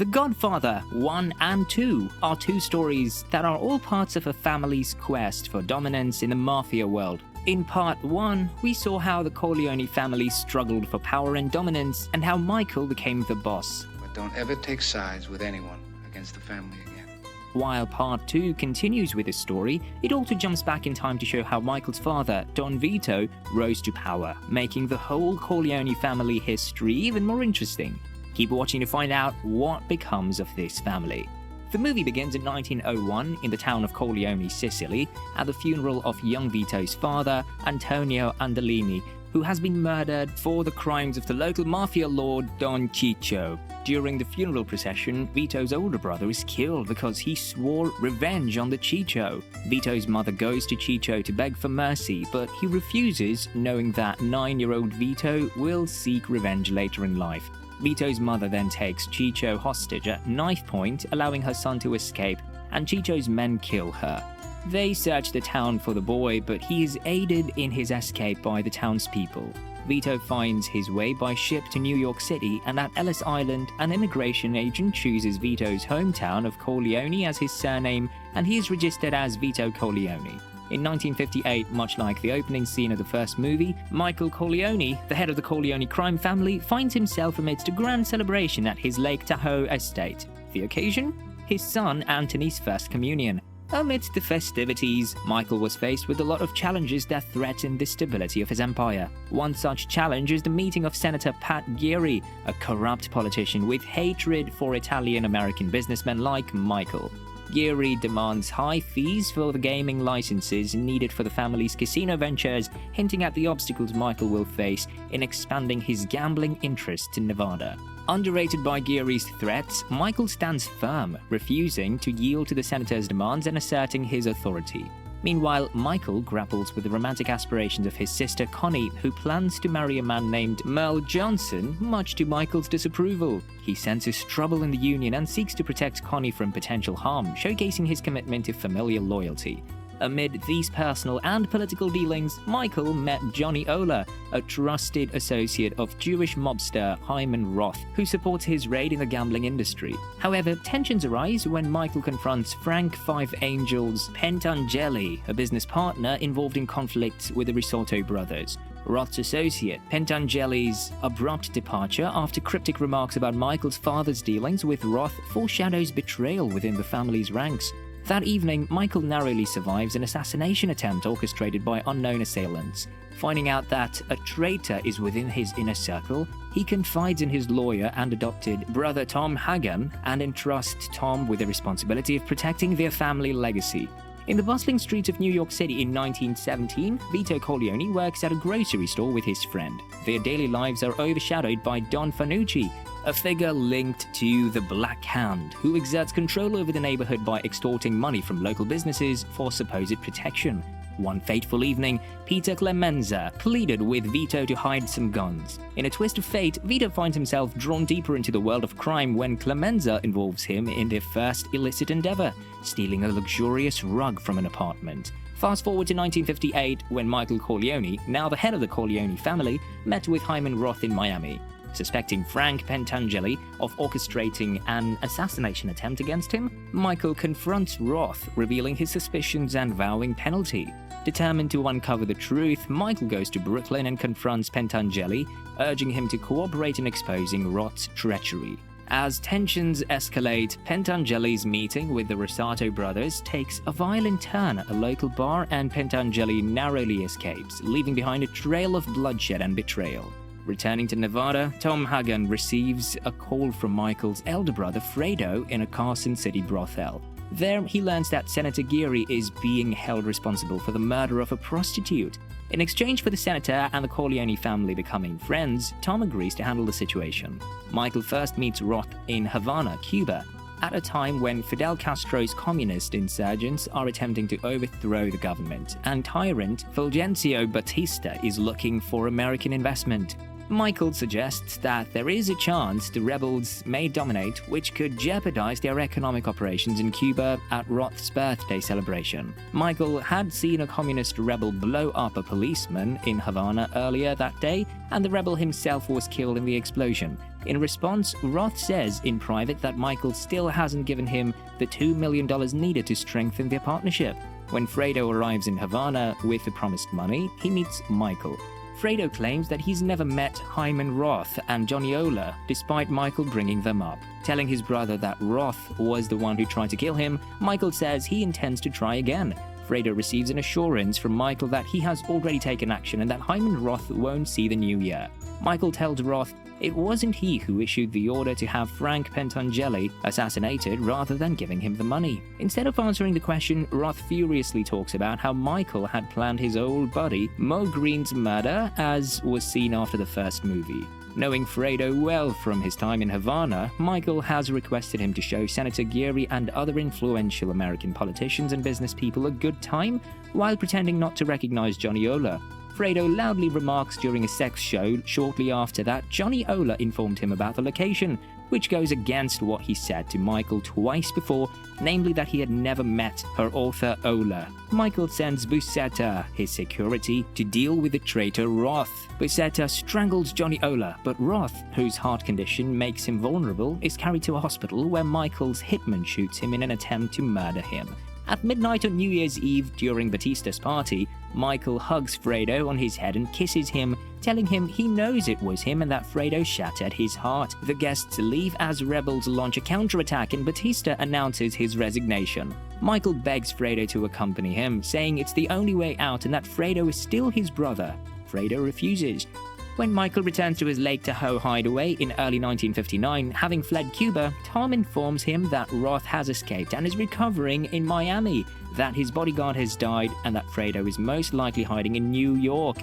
The Godfather 1 and 2 are two stories that are all parts of a family's quest for dominance in the mafia world. In part 1, we saw how the Corleone family struggled for power and dominance and how Michael became the boss. But don't ever take sides with anyone against the family again. While part 2 continues with this story, it also jumps back in time to show how Michael's father, Don Vito, rose to power, making the whole Corleone family history even more interesting. Keep watching to find out what becomes of this family. The movie begins in 1901 in the town of Corleone, Sicily, at the funeral of young Vito's father, Antonio Andolini, who has been murdered for the crimes of the local mafia lord Don Ciccio. During the funeral procession, Vito's older brother is killed because he swore revenge on the Ciccio. Vito's mother goes to Ciccio to beg for mercy, but he refuses, knowing that 9-year-old Vito will seek revenge later in life. Vito's mother then takes Ciccio hostage at knife point, allowing her son to escape, and Ciccio's men kill her. They search the town for the boy, but he is aided in his escape by the townspeople. Vito finds his way by ship to New York City, and at Ellis Island, an immigration agent chooses Vito's hometown of Corleone as his surname, and he is registered as Vito Corleone. In 1958, much like the opening scene of the first movie, Michael Corleone, the head of the Corleone crime family, finds himself amidst a grand celebration at his Lake Tahoe estate. The occasion? His son Anthony's first communion. Amidst the festivities, Michael was faced with a lot of challenges that threatened the stability of his empire. One such challenge is the meeting of Senator Pat Geary, a corrupt politician with hatred for Italian-American businessmen like Michael. Geary demands high fees for the gaming licenses needed for the family's casino ventures, hinting at the obstacles Michael will face in expanding his gambling interests in Nevada. Underrated by Geary's threats, Michael stands firm, refusing to yield to the senator's demands and asserting his authority. Meanwhile, Michael grapples with the romantic aspirations of his sister Connie, who plans to marry a man named Merle Johnson, much to Michael's disapproval. He senses trouble in the union and seeks to protect Connie from potential harm, showcasing his commitment to familial loyalty. Amid these personal and political dealings, Michael met Johnny Ola, a trusted associate of Jewish mobster Hyman Roth, who supports his raid in the gambling industry. However, tensions arise when Michael confronts Frank Five Angels Pentangeli, a business partner involved in conflicts with the Risotto brothers. Roth's associate, Pentangeli's abrupt departure after cryptic remarks about Michael's father's dealings with Roth foreshadows betrayal within the family's ranks. That evening, Michael narrowly survives an assassination attempt orchestrated by unknown assailants. Finding out that a traitor is within his inner circle, he confides in his lawyer and adopted brother Tom Hagen and entrusts Tom with the responsibility of protecting their family legacy. In the bustling streets of New York City in 1917, Vito Corleone works at a grocery store with his friend. Their daily lives are overshadowed by Don Fanucci, a figure linked to the Black Hand, who exerts control over the neighborhood by extorting money from local businesses for supposed protection. One fateful evening, Peter Clemenza pleaded with Vito to hide some guns. In a twist of fate, Vito finds himself drawn deeper into the world of crime when Clemenza involves him in their first illicit endeavor, stealing a luxurious rug from an apartment. Fast forward to 1958, when Michael Corleone, now the head of the Corleone family, met with Hyman Roth in Miami. Suspecting Frank Pentangeli of orchestrating an assassination attempt against him, Michael confronts Roth, revealing his suspicions and vowing penalty. Determined to uncover the truth, Michael goes to Brooklyn and confronts Pentangeli, urging him to cooperate in exposing Roth's treachery. As tensions escalate, Pentangeli's meeting with the Risotto brothers takes a violent turn at a local bar, and Pentangeli narrowly escapes, leaving behind a trail of bloodshed and betrayal. Returning to Nevada, Tom Hagen receives a call from Michael's elder brother Fredo in a Carson City brothel. There, he learns that Senator Geary is being held responsible for the murder of a prostitute. In exchange for the senator and the Corleone family becoming friends, Tom agrees to handle the situation. Michael first meets Roth in Havana, Cuba, at a time when Fidel Castro's communist insurgents are attempting to overthrow the government, and tyrant Fulgencio Batista is looking for American investment. Michael suggests that there is a chance the rebels may dominate, which could jeopardize their economic operations in Cuba at Roth's birthday celebration. Michael had seen a communist rebel blow up a policeman in Havana earlier that day, and the rebel himself was killed in the explosion. In response, Roth says in private that Michael still hasn't given him the $2 million needed to strengthen their partnership. When Fredo arrives in Havana with the promised money, he meets Michael. Fredo claims that he's never met Hyman Roth and Johnny Ola, despite Michael bringing them up. Telling his brother that Roth was the one who tried to kill him, Michael says he intends to try again. Fredo receives an assurance from Michael that he has already taken action and that Hyman Roth won't see the new year. Michael tells Roth it wasn't he who issued the order to have Frank Pentangeli assassinated rather than giving him the money. Instead of answering the question, Roth furiously talks about how Michael had planned his old buddy Mo Green's murder, as was seen after the first movie. Knowing Fredo well from his time in Havana, Michael has requested him to show Senator Geary and other influential American politicians and business people a good time while pretending not to recognize Johnny Ola. Fredo loudly remarks during a sex show shortly after that Johnny Ola informed him about the location, which goes against what he said to Michael twice before, namely that he had never met her author Ola. Michael sends Buscetta, his security, to deal with the traitor Roth. Buscetta strangles Johnny Ola, but Roth, whose heart condition makes him vulnerable, is carried to a hospital where Michael's hitman shoots him in an attempt to murder him. At midnight on New Year's Eve during Batista's party, Michael hugs Fredo on his head and kisses him, telling him he knows it was him and that Fredo shattered his heart. The guests leave as rebels launch a counterattack and Batista announces his resignation. Michael begs Fredo to accompany him, saying it's the only way out and that Fredo is still his brother. Fredo refuses. When Michael returns to his Lake Tahoe hideaway in early 1959, having fled Cuba, Tom informs him that Roth has escaped and is recovering in Miami, that his bodyguard has died, and that Fredo is most likely hiding in New York.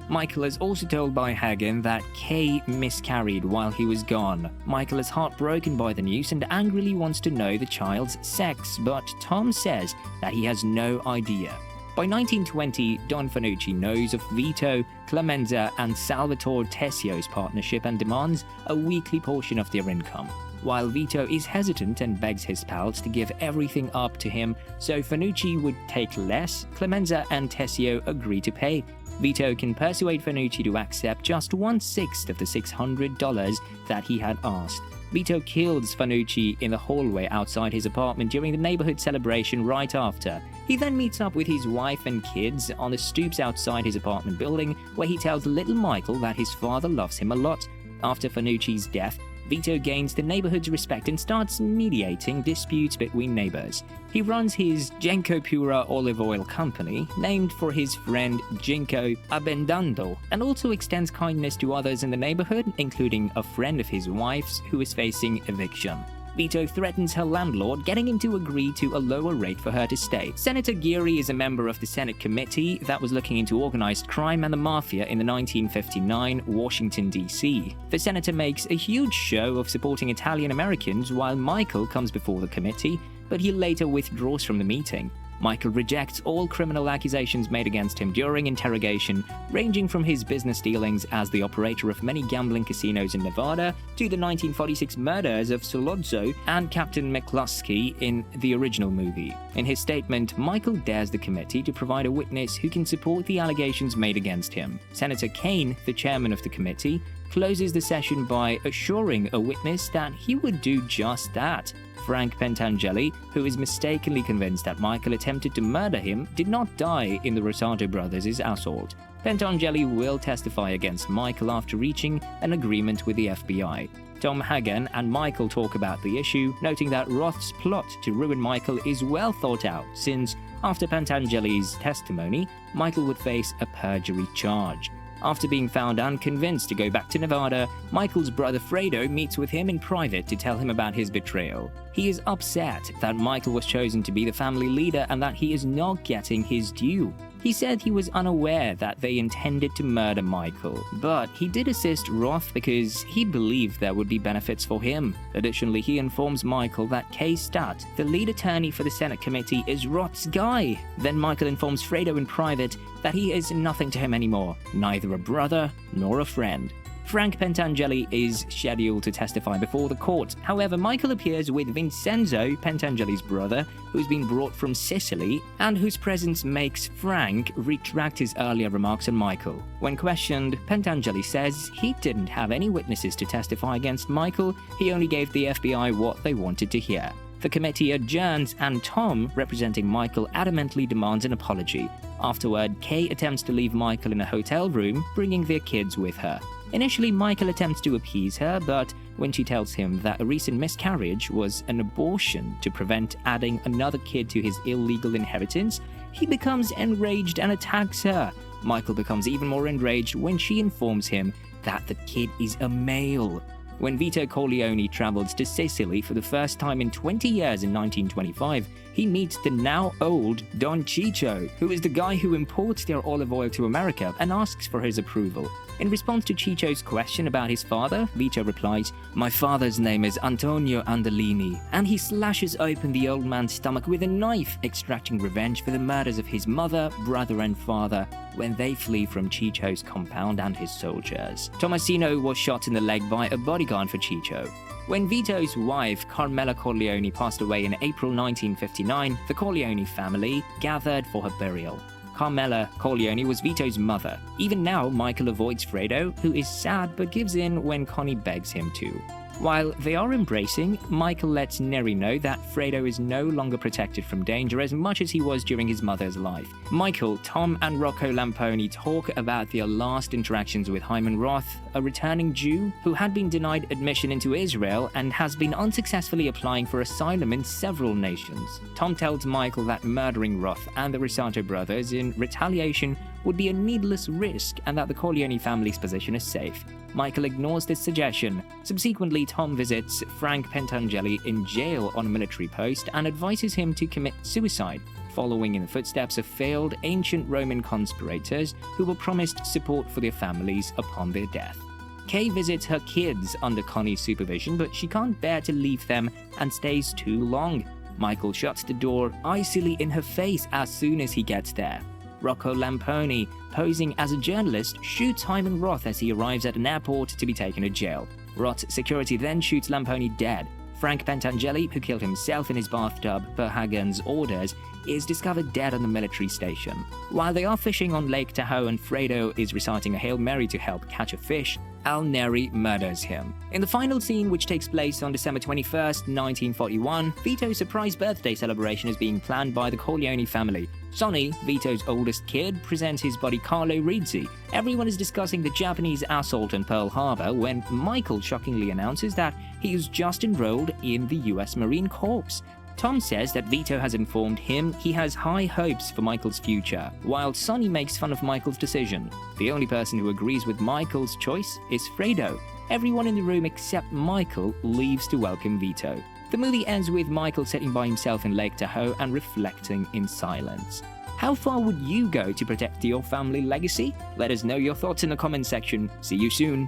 Michael is also told by Hagen that Kay miscarried while he was gone. Michael is heartbroken by the news and angrily wants to know the child's sex, but Tom says that he has no idea. By 1920, Don Fanucci knows of Vito, Clemenza, and Salvatore Tessio's partnership and demands a weekly portion of their income. While Vito is hesitant and begs his pals to give everything up to him so Fanucci would take less, Clemenza and Tessio agree to pay. Vito can persuade Fanucci to accept just 1/6 of the $600 that he had asked. Vito kills Fanucci in the hallway outside his apartment during the neighborhood celebration right after. He then meets up with his wife and kids on the stoops outside his apartment building, where he tells little Michael that his father loves him a lot. After Fanucci's death, Vito gains the neighborhood's respect and starts mediating disputes between neighbors. He runs his Genco Pura olive oil company, named for his friend Ginkgo Abendando, and also extends kindness to others in the neighborhood, including a friend of his wife's who is facing eviction. Vito threatens her landlord, getting him to agree to a lower rate for her to stay. Senator Geary is a member of the Senate committee that was looking into organized crime and the mafia in the 1959 Washington, D.C. The senator makes a huge show of supporting Italian Americans while Michael comes before the committee, but he later withdraws from the meeting. Michael rejects all criminal accusations made against him during interrogation, ranging from his business dealings as the operator of many gambling casinos in Nevada to the 1946 murders of Solozzo and Captain McCluskey in the original movie. In his statement, Michael dares the committee to provide a witness who can support the allegations made against him. Senator Kane, the chairman of the committee, closes the session by assuring a witness that he would do just that. Frank Pentangeli, who is mistakenly convinced that Michael attempted to murder him, did not die in the Rosato brothers' assault. Pentangeli will testify against Michael after reaching an agreement with the FBI. Tom Hagen and Michael talk about the issue, noting that Roth's plot to ruin Michael is well thought out, since after Pentangeli's testimony, Michael would face a perjury charge. After being found unconvinced to go back to Nevada, Michael's brother Fredo meets with him in private to tell him about his betrayal. He is upset that Michael was chosen to be the family leader and that he is not getting his due. He said he was unaware that they intended to murder Michael, but he did assist Roth because he believed there would be benefits for him. Additionally, he informs Michael that Kay Stutt, the lead attorney for the Senate committee, is Roth's guy. Then Michael informs Fredo in private that he is nothing to him anymore, neither a brother nor a friend. Frank Pentangeli is scheduled to testify before the court. However, Michael appears with Vincenzo, Pentangeli's brother, who's been brought from Sicily, and whose presence makes Frank retract his earlier remarks on Michael. When questioned, Pentangeli says he didn't have any witnesses to testify against Michael, he only gave the FBI what they wanted to hear. The committee adjourns, and Tom, representing Michael, adamantly demands an apology. Afterward, Kay attempts to leave Michael in a hotel room, bringing their kids with her. Initially, Michael attempts to appease her, but when she tells him that a recent miscarriage was an abortion to prevent adding another kid to his illegal inheritance, he becomes enraged and attacks her. Michael becomes even more enraged when she informs him that the kid is a male. When Vito Corleone travels to Sicily for the first time in 20 years in 1925, he meets the now old Don Ciccio, who is the guy who imports their olive oil to America, and asks for his approval. In response to Ciccio's question about his father, Vito replies, "My father's name is Antonio Andolini," and he slashes open the old man's stomach with a knife, extracting revenge for the murders of his mother, brother, and father when they flee from Ciccio's compound and his soldiers. Tomasino was shot in the leg by a bodyguard for Ciccio. When Vito's wife, Carmela Corleone, passed away in April 1959, the Corleone family gathered for her burial. Carmela Corleone was Vito's mother. Even now, Michael avoids Fredo, who is sad but gives in when Connie begs him to. While they are embracing, Michael lets Neri know that Fredo is no longer protected from danger as much as he was during his mother's life. Michael, Tom, and Rocco Lamponi talk about their last interactions with Hyman Roth, a returning Jew who had been denied admission into Israel and has been unsuccessfully applying for asylum in several nations. Tom tells Michael that murdering Roth and the Risato brothers in retaliation would be a needless risk and that the Corleone family's position is safe. Michael ignores this suggestion. Subsequently, Tom visits Frank Pentangeli in jail on a military post and advises him to commit suicide, following in the footsteps of failed ancient Roman conspirators who were promised support for their families upon their death. Kay visits her kids under Connie's supervision, but she can't bear to leave them and stays too long. Michael shuts the door icily in her face as soon as he gets there. Rocco Lamponi, posing as a journalist, shoots Hyman Roth as he arrives at an airport to be taken to jail. Roth's security then shoots Lamponi dead. Frank Pentangeli, who killed himself in his bathtub per Hagen's orders, is discovered dead on the military station. While they are fishing on Lake Tahoe and Fredo is reciting a Hail Mary to help catch a fish, Al Neri murders him. In the final scene, which takes place on December 21st, 1941, Vito's surprise birthday celebration is being planned by the Corleone family. Sonny, Vito's oldest kid, presents his buddy Carlo Rizzi. Everyone is discussing the Japanese assault on Pearl Harbor when Michael shockingly announces that he is just enrolled in the US Marine Corps. Tom says that Vito has informed him he has high hopes for Michael's future, while Sonny makes fun of Michael's decision. The only person who agrees with Michael's choice is Fredo. Everyone in the room except Michael leaves to welcome Vito. The movie ends with Michael sitting by himself in Lake Tahoe and reflecting in silence. How far would you go to protect your family legacy? Let us know your thoughts in the comments section. See you soon.